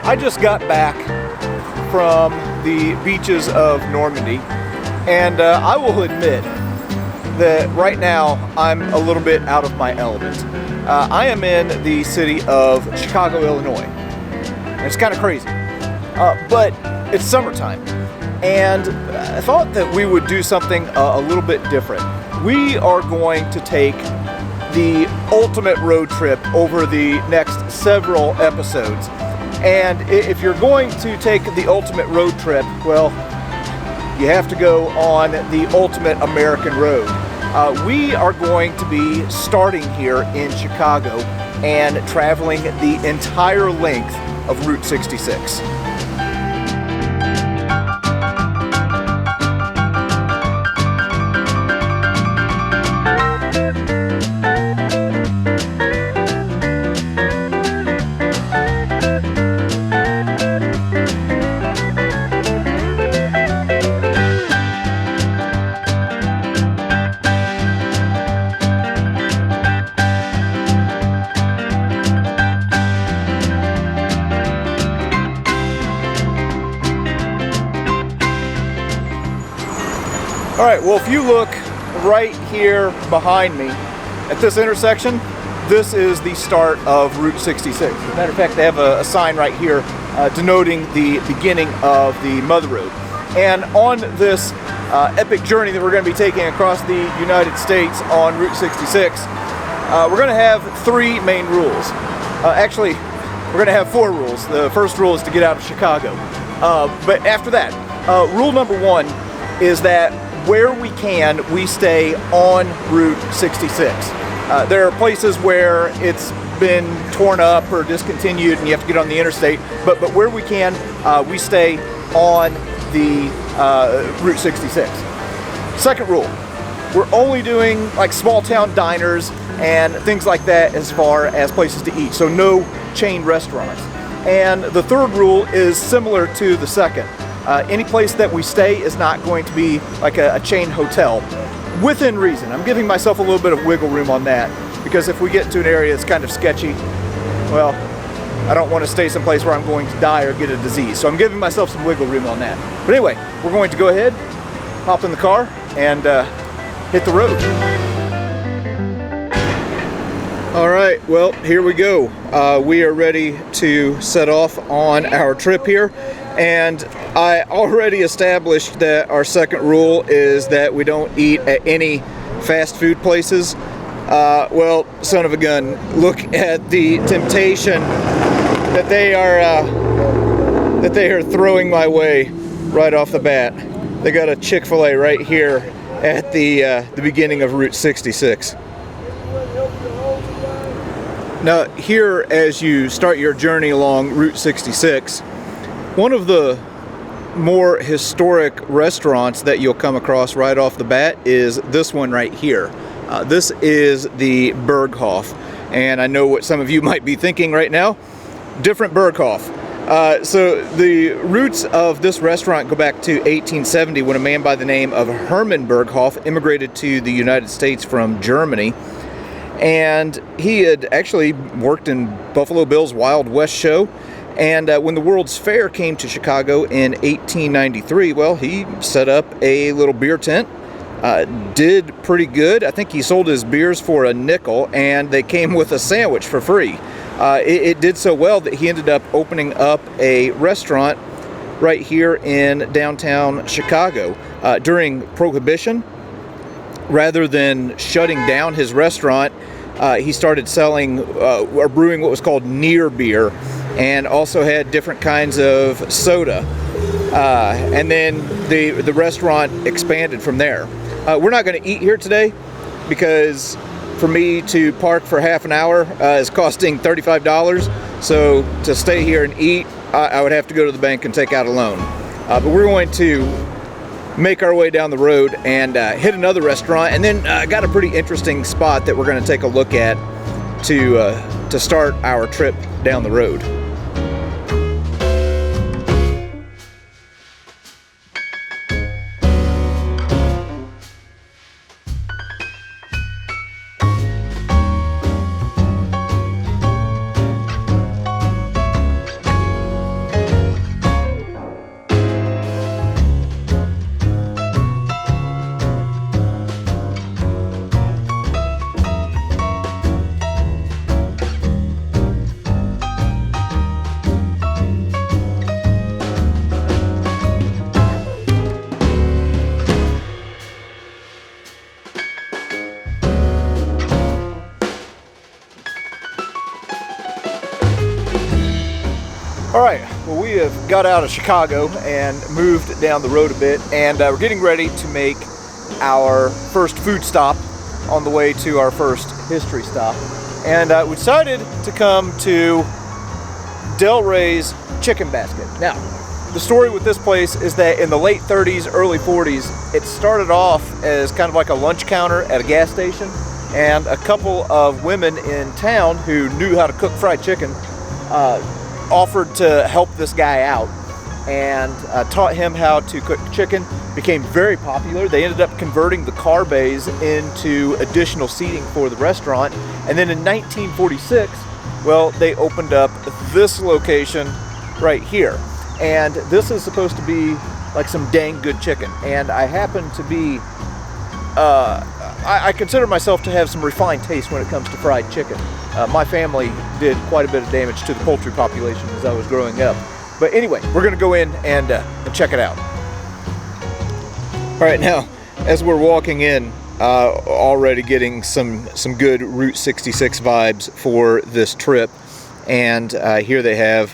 I just got back from the beaches of Normandy, and I will admit that right now I'm a little bit out of my element. I am in the city of Chicago, Illinois. And it's kind of crazy, but it's summertime, and I thought that we would do something a little bit different. We are going to take the ultimate road trip over the next several episodes. And if you're going to take the ultimate road trip, well, you have to go on the ultimate American road. We are going to be starting here in Chicago and traveling the entire length of Route 66. All right, well, if you look right here behind me at this intersection, this is the start of Route 66. As a matter of fact, they have a sign right here denoting the beginning of the Mother Road. And on this epic journey that we're going to be taking across the United States on Route 66, we're going to have three main rules. Actually, we're going to have four rules. The first rule is to get out of Chicago. But after that, rule number one is that where we can, we stay on Route 66. There are places where it's been torn up or discontinued and you have to get on the interstate, but where we can, we stay on the Route 66. Second rule, we're only doing like small town diners and things like that as far as places to eat, so no chain restaurants. And the third rule is similar to the second. Any place that we stay is not going to be like a chain hotel, within reason. I'm giving myself a little bit of wiggle room on that, because if we get to an area that's kind of sketchy, well, I don't want to stay someplace where I'm going to die or get a disease. So I'm giving myself some wiggle room on that. But anyway, we're going to go ahead, hop in the car, and hit the road. All right, well, here we go. We are ready to set off on our trip here. And I already established that our second rule is that we don't eat at any fast food places. Well, son of a gun, look at the temptation that they are throwing my way right off the bat. They got a Chick-fil-A right here at the beginning of Route 66. Now, here, as you start your journey along Route 66, one of the more historic restaurants that you'll come across right off the bat is this one right here. This is the Berghoff, and I know what some of you might be thinking right now. Different Berghoff. So the roots of this restaurant go back to 1870, when a man by the name of Herman Berghoff immigrated to the United States from Germany. And he had actually worked in Buffalo Bill's Wild West show. And when the World's Fair came to Chicago in 1893, well, he set up a little beer tent. Did pretty good. I think he sold his beers for a nickel, and they came with a sandwich for free. It did so well that he ended up opening up a restaurant right here in downtown Chicago. During Prohibition, rather than shutting down his restaurant, he started selling or brewing what was called near beer, and also had different kinds of soda. And then the restaurant expanded from there. We're not going to eat here today, because for me to park for half an hour is costing $35. So to stay here and eat, I would have to go to the bank and take out a loan. But we're going to make our way down the road and hit another restaurant, and then got a pretty interesting spot that we're going to take a look at to start our trip down the road. right, well, we have got out of Chicago and moved down the road a bit, and we're getting ready to make our first food stop on the way to our first history stop. And we decided to come to Del Rey's Chicken Basket. Now, the story with this place is that in the late 30s, early 40s, it started off as kind of like a lunch counter at a gas station, and a couple of women in town who knew how to cook fried chicken offered to help this guy out and taught him how to cook chicken. Became very popular. They ended up converting the car bays into additional seating for the restaurant. And then in 1946, well, they opened up this location right here. And this is supposed to be like some dang good chicken. And I happen to be, I consider myself to have some refined taste when it comes to fried chicken. My family did quite a bit of damage to the poultry population as I was growing up. But anyway, we're gonna go in and check it out. All right, now, as we're walking in, already getting some good Route 66 vibes for this trip. And here they have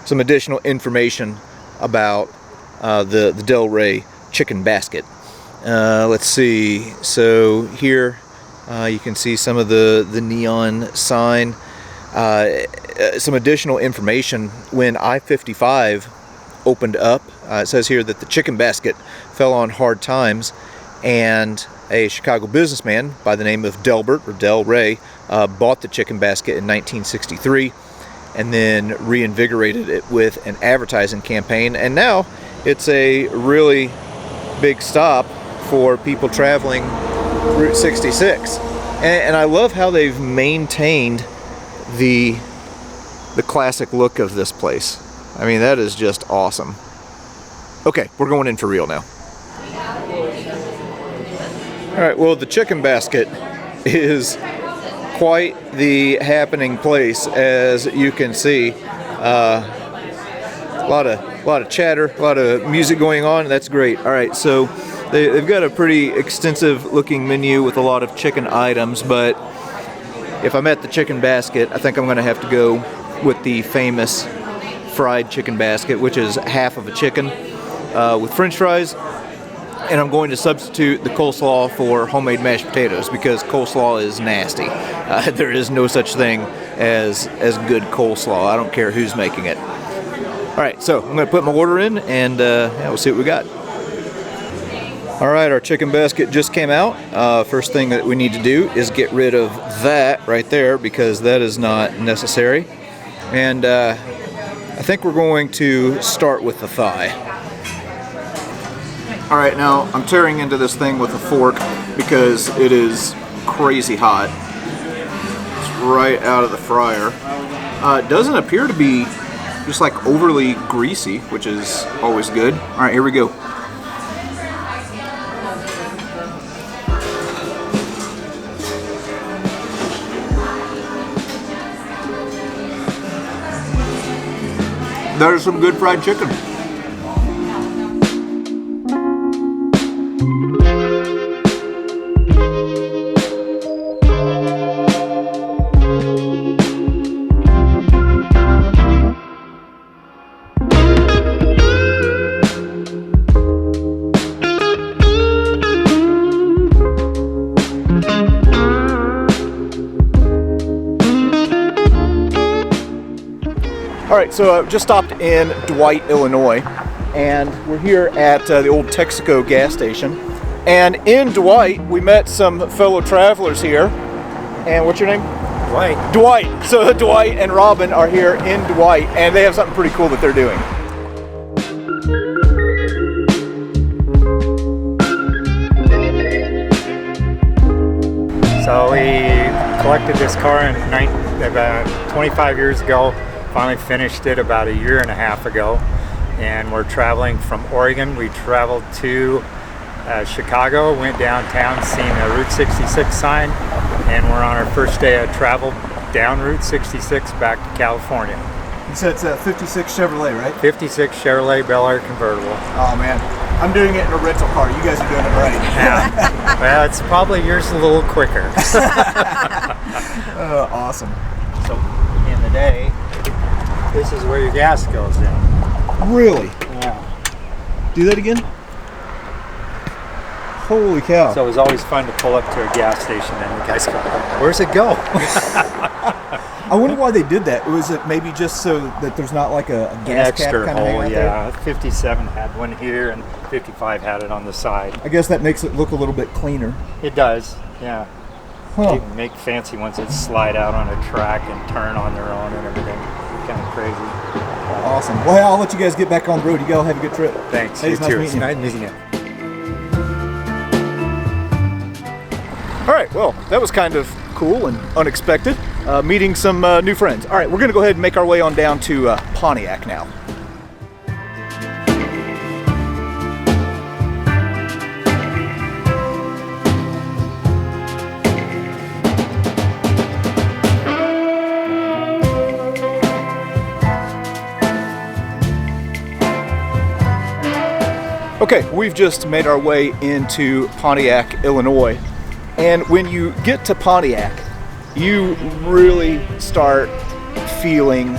some additional information about the Del Rey Chicken Basket. Let's see, so here you can see some of the neon sign. Some additional information: when I-55 opened up, it says here that the Chicken Basket fell on hard times, and a Chicago businessman by the name of Delbert, or Del Rey, bought the Chicken Basket in 1963 and then reinvigorated it with an advertising campaign, and now it's a really big stop for people traveling Route 66. And I love how they've maintained the classic look of this place. I mean, that is just awesome. Okay, we're going in for real now. All right, well, the Chicken Basket is quite the happening place, as you can see. A lot of chatter, a lot of music going on. That's great. All right, so they've got a pretty extensive looking menu with a lot of chicken items, but if I'm at the Chicken Basket, I think I'm going to have to go with the famous fried chicken basket, which is half of a chicken with french fries, and I'm going to substitute the coleslaw for homemade mashed potatoes because coleslaw is nasty. There is no such thing as good coleslaw. I don't care who's making it. All right, so I'm going to put my order in, and yeah, we'll see what we got. All right, our chicken basket just came out. First thing that we need to do is get rid of that right there because that is not necessary. And I think we're going to start with the thigh. All right, now I'm tearing into this thing with a fork because it is crazy hot. It's right out of the fryer. It doesn't appear to be just like overly greasy, which is always good. All right, here we go. That is some good fried chicken. All right, so I've just stopped in Dwight, Illinois, and we're here at the old Texaco gas station. And in Dwight, we met some fellow travelers here. And what's your name? Dwight. Dwight. So Dwight and Robin are here in Dwight, and they have something pretty cool that they're doing. So we collected this car about 25 years ago. Finally finished it about a year and a half ago, and we're traveling from Oregon. We traveled to Chicago, went downtown, seen the Route 66 sign, and we're on our first day of travel down Route 66 back to California. You said it's a 56 Chevrolet, right? 56 Chevrolet Bel Air convertible. Oh man, I'm doing it in a rental car. You guys are doing it right. Yeah. Well, it's probably yours a little quicker. Awesome. So in the day, This is where your gas goes in. Really? Yeah. Do that again? Holy cow. So it was always fun to pull up to a gas station and the guys go, where's it go? I wonder why they did that. Was it maybe just so that there's not like a gas An cap extra kind of hanging hole, out yeah. there? 57 had one here and 55 had it on the side. I guess that makes it look a little bit cleaner. It does, yeah. Huh. They make fancy ones that slide out on a track and turn on their own and everything. Kind of crazy. Awesome. Well, hey, I'll let you guys get back on the road. You all have a good trip. Thanks. Hey, You it's nice too. meeting It's you. nice meeting you. All right, well, that was kind of cool and unexpected, meeting some new friends. All right, we're going to go ahead and make our way on down to Pontiac now. Okay, we've just made our way into Pontiac, Illinois. And when you get to Pontiac, you really start feeling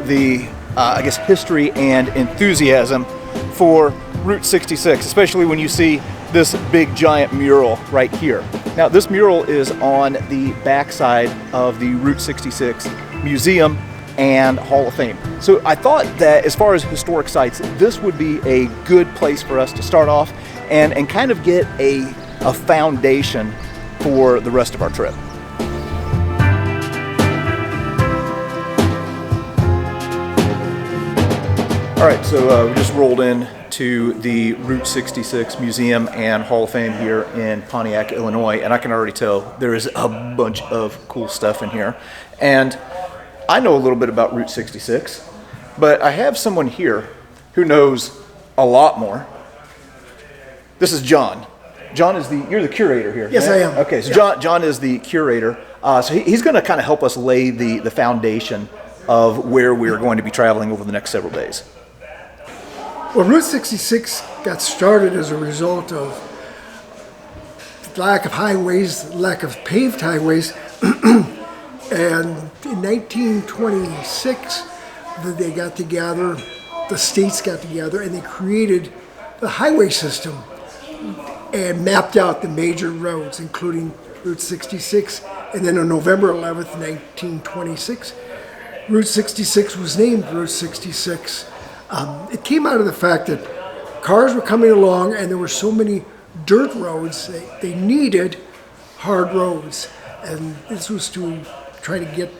the, history and enthusiasm for Route 66, especially when you see this big giant mural right here. Now, this mural is on the backside of the Route 66 Museum and Hall of Fame. So I thought that as far as historic sites, this would be a good place for us to start off and kind of get a foundation for the rest of our trip. All right, so we just rolled in to the Route 66 Museum and Hall of Fame here in Pontiac, Illinois, and I can already tell there is a bunch of cool stuff in here. And I know a little bit about Route 66, but I have someone here who knows a lot more. This is John. John is you're the curator here. Yes, right? I am. Okay, so John is the curator. So he's going to kind of help us lay the foundation of where we're going to be traveling over the next several days. Well, Route 66 got started as a result of lack of highways, lack of paved highways, and in 1926, they got together, the states got together, and they created the highway system and mapped out the major roads, including Route 66. And then on November 11th, 1926, Route 66 was named Route 66. It came out of the fact that cars were coming along and there were so many dirt roads, they needed hard roads. And this was to try to get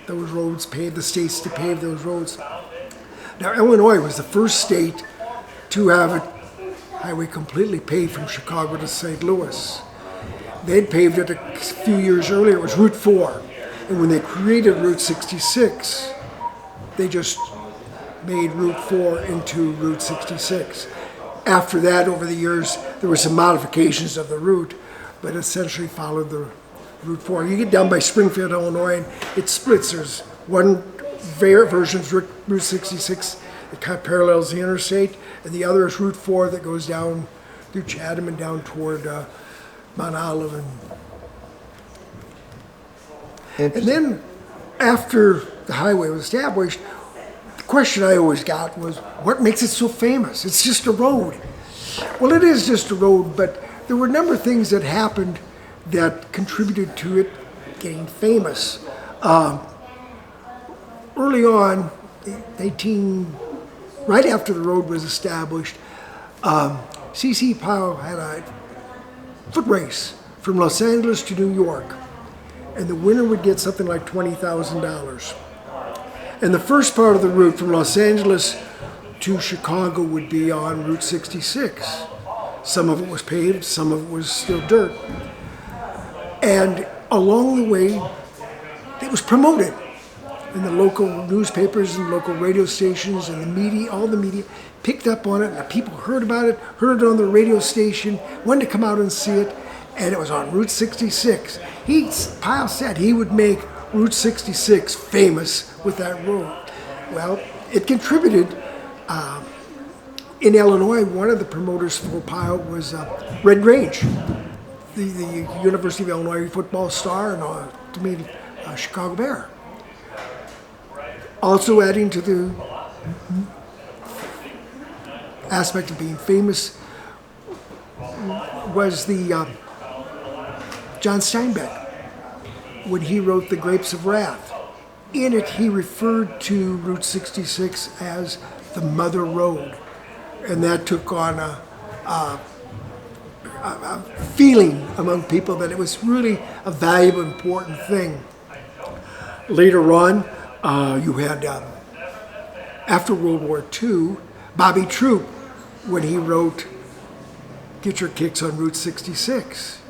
those roads paved, the states to pave those roads. Now, Illinois was the first state to have a highway completely paved from Chicago to St. Louis. They'd paved it a few years earlier. It was Route 4. And when they created Route 66, they just made Route 4 into Route 66. After that, over the years, there were some modifications of the route, but essentially followed the Route 4. You get down by Springfield, Illinois, and it splits. There's one version of Route 66 that kind of parallels the interstate, and the other is Route 4 that goes down through Chatham and down toward Mount Olive. And then, after the highway was established, the question I always got was, what makes it so famous? It's just a road. Well, it is just a road, but there were a number of things that happened that contributed to it getting famous. Early on, right after the road was established, C.C. Powell had a foot race from Los Angeles to New York, and the winner would get something like $20,000. And the first part of the route from Los Angeles to Chicago would be on Route 66. Some of it was paved, some of it was still dirt. And along the way, it was promoted. And the local newspapers and local radio stations and the media, all the media, picked up on it. And the people heard about it, heard it on the radio station, wanted to come out and see it. And it was on Route 66. Powell said he would make Route 66 famous with that road. Well, it contributed. In Illinois, one of the promoters for Powell was Red Grange, the University of Illinois football star and Chicago Bear. Also adding to the aspect of being famous was the John Steinbeck, when he wrote The Grapes of Wrath. In it, he referred to Route 66 as the Mother Road, and that took on a feeling among people that it was really a valuable, important thing. Later on, you had, after World War II, Bobby Troup, when he wrote Get Your Kicks on Route 66,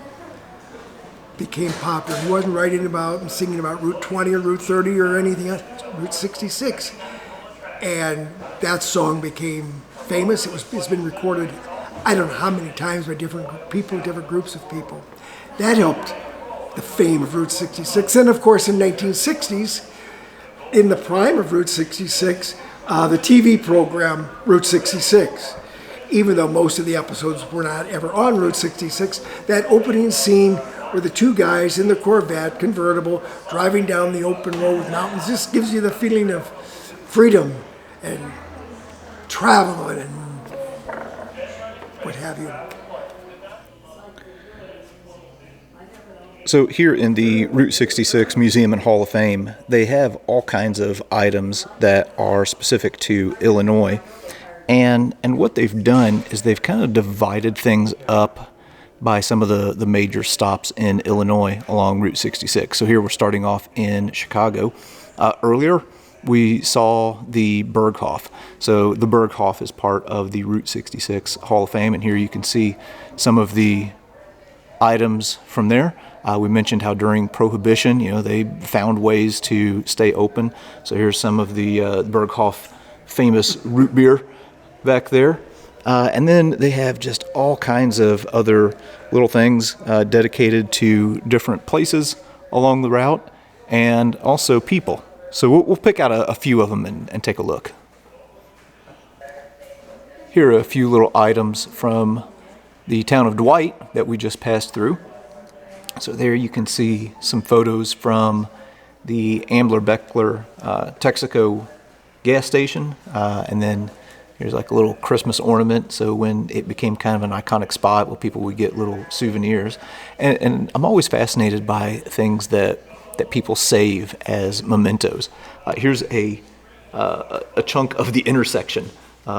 became popular. He wasn't writing about and singing about Route 20 or Route 30 or anything else, Route 66. And that song became famous. It's been recorded, I don't know how many times by different people, different groups of people. That helped the fame of Route 66. And of course, in 1960s, in the prime of Route 66, the TV program Route 66. Even though most of the episodes were not ever on Route 66, that opening scene where the two guys in the Corvette convertible driving down the open road with mountains just gives you the feeling of freedom and travel and what have you. So here in the Route 66 Museum and Hall of Fame, they have all kinds of items that are specific to Illinois. And what they've done is they've kind of divided things up by some of the major stops in Illinois along Route 66. So here we're starting off in Chicago. Earlier, we saw the Berghof. So the Berghof is part of the Route 66 Hall of Fame, and here you can see some of the items from there. We mentioned how during Prohibition, they found ways to stay open. So here's some of the Berghof famous root beer back there. And then they have just all kinds of other little things dedicated to different places along the route and also people. So we'll pick out a few of them and take a look. Here are a few little items from the town of Dwight that we just passed through. So there you can see some photos from the Ambler-Beckler Texaco gas station, and then here's like a little Christmas ornament. So when it became kind of an iconic spot where people would get little souvenirs. And I'm always fascinated by things that people save as mementos. Here's a chunk of the intersection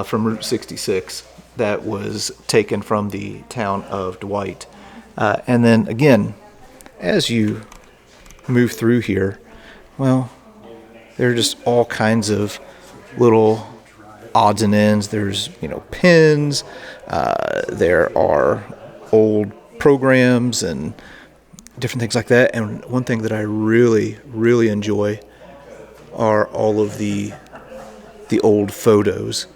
from Route 66 that was taken from the town of Dwight. And then again, as you move through here, well, there are just all kinds of little odds and ends. There's, pins. There are old programs and different things like that. And one thing that I really, really enjoy are all of the old photos.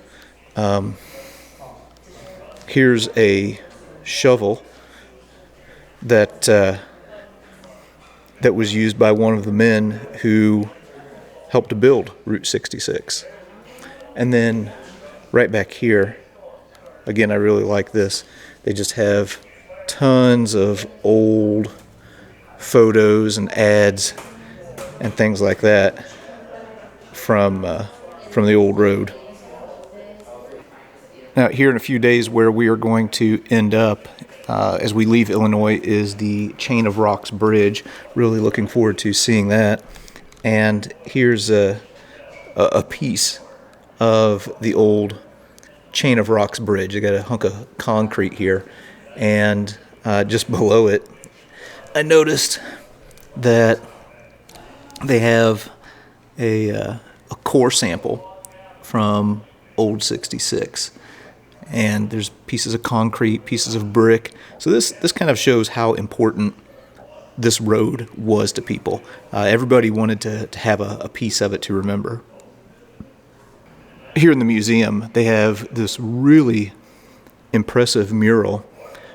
Here's a shovel that was used by one of the men who helped to build Route 66. And then right back here, again, I really like this. They just have tons of old photos and ads and things like that from the old road. Now, here in a few days, where we are going to end up as we leave Illinois is the Chain of Rocks Bridge. Really looking forward to seeing that. And here's a piece of the old Chain of Rocks Bridge. I got a hunk of concrete here, and just below it, I noticed that they have a core sample from old 66. And there's pieces of concrete, pieces of brick. So this kind of shows how important this road was to people. Everybody wanted to have a piece of it to remember. Here in the museum, they have this really impressive mural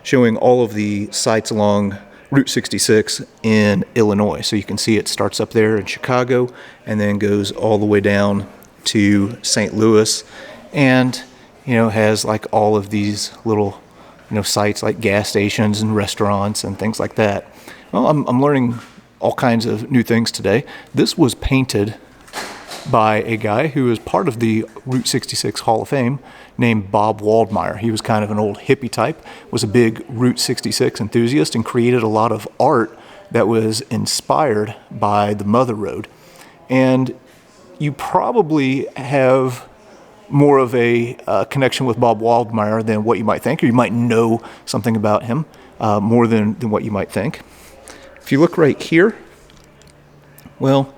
showing all of the sites along Route 66 in Illinois. So you can see it starts up there in Chicago and then goes all the way down to St. Louis, and has like all of these little sites like gas stations and restaurants and things like that. Well, I'm learning all kinds of new things today. This was painted by a guy who is part of the Route 66 Hall of Fame named Bob Waldmeyer. He was kind of an old hippie type, was a big Route 66 enthusiast, and created a lot of art that was inspired by the Mother Road. And you probably have more of a connection with Bob Waldmeyer than what you might think, or you might know something about him more than what you might think. If you look right here, well,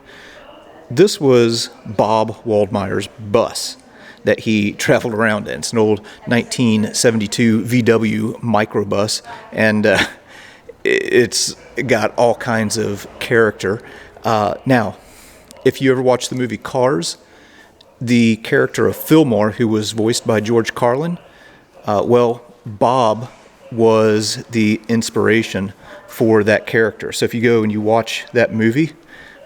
this was Bob Waldmeyer's bus that he traveled around in. It's an old 1972 VW microbus, and it's got all kinds of character. Now, if you ever watched the movie Cars, the character of Fillmore, who was voiced by George Carlin, well, Bob was the inspiration for that character. So if you go and you watch that movie,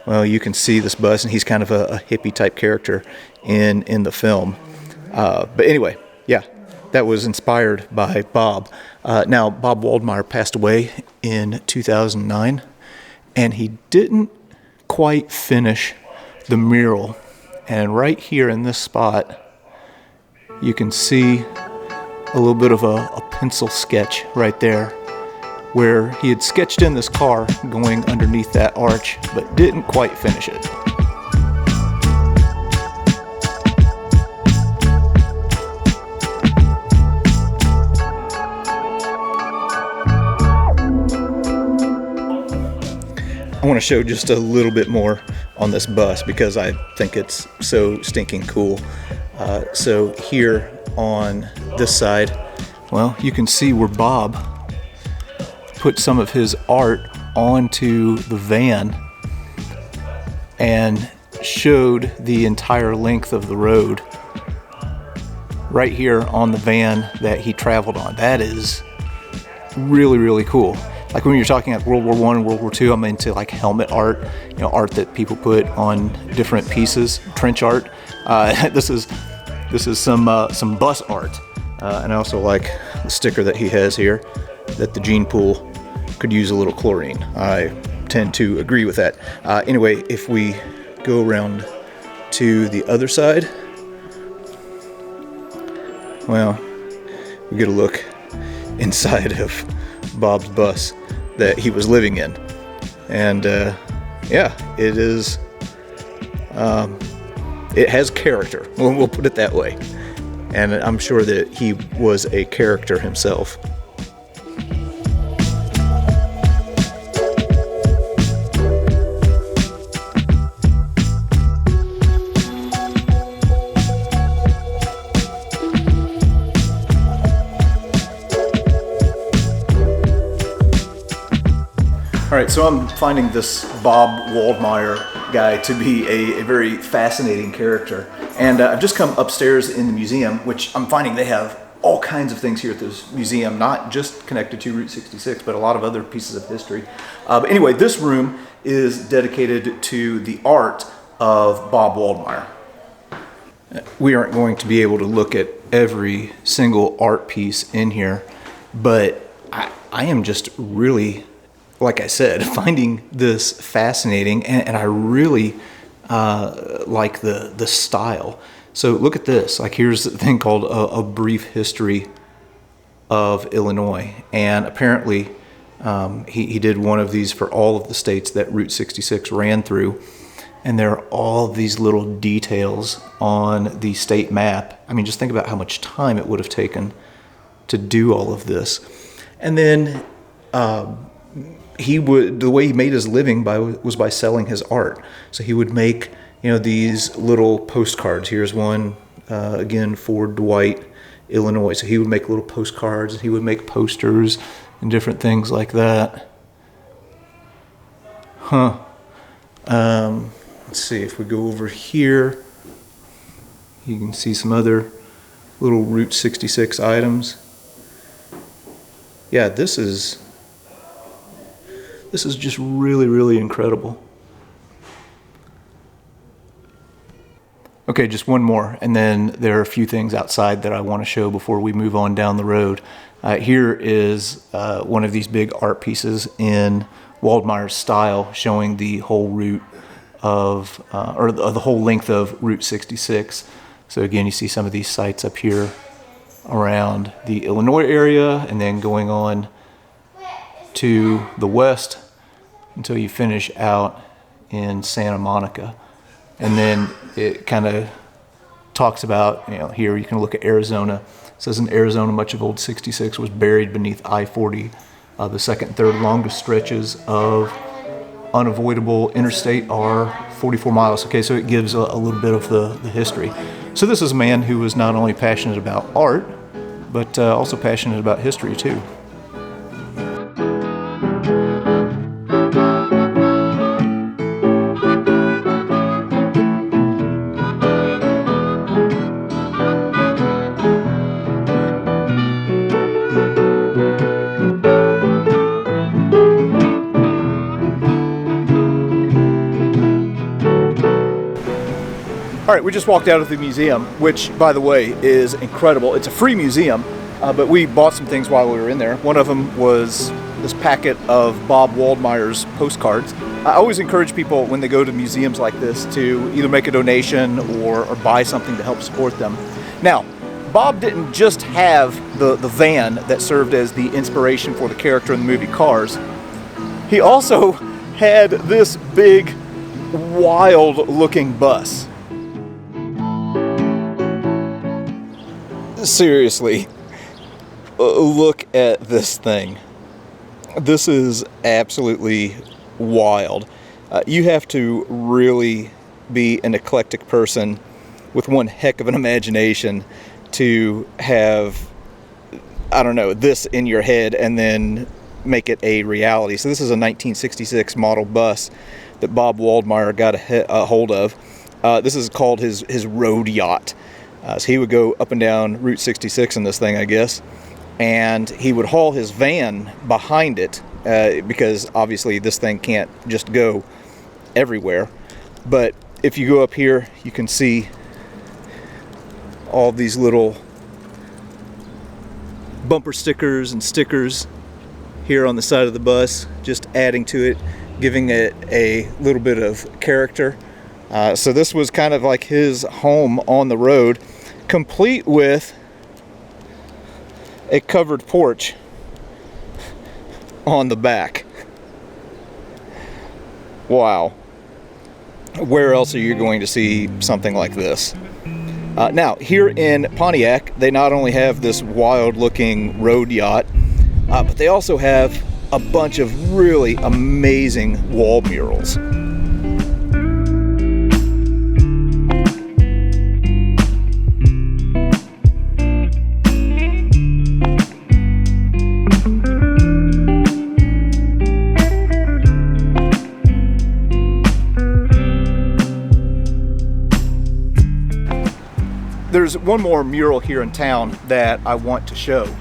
well, you can see this bus, and he's kind of a hippie type character in the film. But anyway, yeah, that was inspired by Bob. Now, Bob Waldmeyer passed away in 2009, and he didn't quite finish the mural. And right here in this spot, you can see a little bit of a pencil sketch right there, where he had sketched in this car going underneath that arch, but didn't quite finish it. I want to show just a little bit more on this bus because I think it's so stinking cool. So here on this side, well, you can see where Bob put some of his art onto the van and showed the entire length of the road right here on the van that he traveled on. That is really, really cool. Like when you're talking like World War I and World War II, I'm into like helmet art, art that people put on different pieces, trench art. This is some bus art, and I also like the sticker that he has here, that the gene pool could use a little chlorine. I tend to agree with that. Anyway, if we go around to the other side, well, we get a look inside of Bob's bus that he was living in, and yeah, it is. It has character. We'll put it that way, and I'm sure that he was a character himself. All right, so I'm finding this Bob Waldmeyer guy to be a very fascinating character. And I've just come upstairs in the museum, which I'm finding they have all kinds of things here at this museum, not just connected to Route 66, but a lot of other pieces of history. But anyway, this room is dedicated to the art of Bob Waldmeyer. We aren't going to be able to look at every single art piece in here, but I am just really, like I said, finding this fascinating, and I really like the style. So look at this. Like here's a thing called a brief history of Illinois, and apparently he did one of these for all of the states that Route 66 ran through, and there are all these little details on the state map. I mean, just think about how much time it would have taken to do all of this. And then the way he made his living was by selling his art. So he would make, these little postcards. Here's one, again, for Dwight, Illinois. So he would make little postcards, and he would make posters and different things like that. Let's see, if we go over here, you can see some other little Route 66 items. Yeah, this is just really, really incredible. Okay, just one more, and then there are a few things outside that I want to show before we move on down the road. Here is one of these big art pieces in Waldmeyer's style, showing the whole route of, or the whole length of Route 66. So again, you see some of these sites up here around the Illinois area, and then going on to the west until you finish out in Santa Monica. And then it kind of talks about, here you can look at Arizona. It says in Arizona, much of Old 66 was buried beneath I-40. The second and third longest stretches of unavoidable interstate are 44 miles. Okay, so it gives a little bit of the history. So this is a man who was not only passionate about art, but also passionate about history too. All right, we just walked out of the museum, which, by the way, is incredible. It's a free museum, but we bought some things while we were in there. One of them was this packet of Bob Waldmeier's postcards. I always encourage people when they go to museums like this to either make a donation or buy something to help support them. Now, Bob didn't just have the van that served as the inspiration for the character in the movie Cars. He also had this big, wild-looking bus. Seriously, look at this thing. This is absolutely wild. You have to really be an eclectic person with one heck of an imagination to have, I don't know, this in your head and then make it a reality. So this is a 1966 model bus that Bob Waldmeier got a hold of. This is called his road yacht. So he would go up and down Route 66 in this thing, I guess, and he would haul his van behind it because obviously this thing can't just go everywhere. But if you go up here, you can see all these little bumper stickers and stickers here on the side of the bus, just adding to it, giving it a little bit of character. So this was kind of like his home on the road, complete with a covered porch on the back. Wow. Where else are you going to see something like this? Now, here in Pontiac, they not only have this wild-looking road yacht, but they also have a bunch of really amazing wall murals. There's one more mural here in town that I want to show.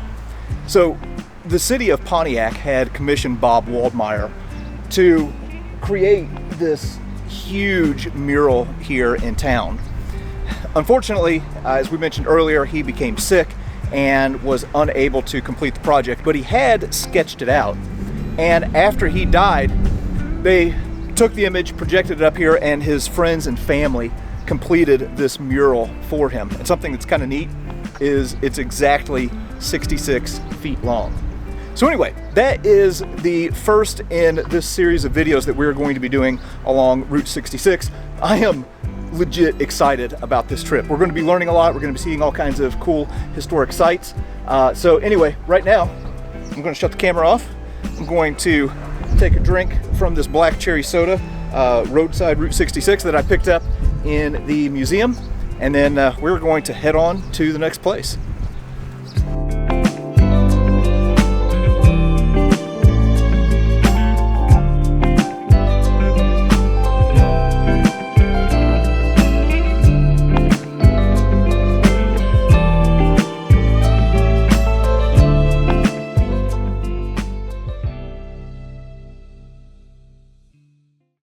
So the city of Pontiac had commissioned Bob Waldmeier to create this huge mural here in town. Unfortunately, as we mentioned earlier, he became sick and was unable to complete the project, but he had sketched it out. And after he died, they took the image, projected it up here, and his friends and family completed this mural for him. And something that's kind of neat is it's exactly 66 feet long. So anyway, that is the first in this series of videos that we're going to be doing along Route 66. I am legit excited about this trip. We're going to be learning a lot. We're going to be seeing all kinds of cool historic sites. So anyway, right now, I'm going to shut the camera off. I'm going to take a drink from this black cherry soda, roadside Route 66 that I picked up in the museum, and then we're going to head on to the next place.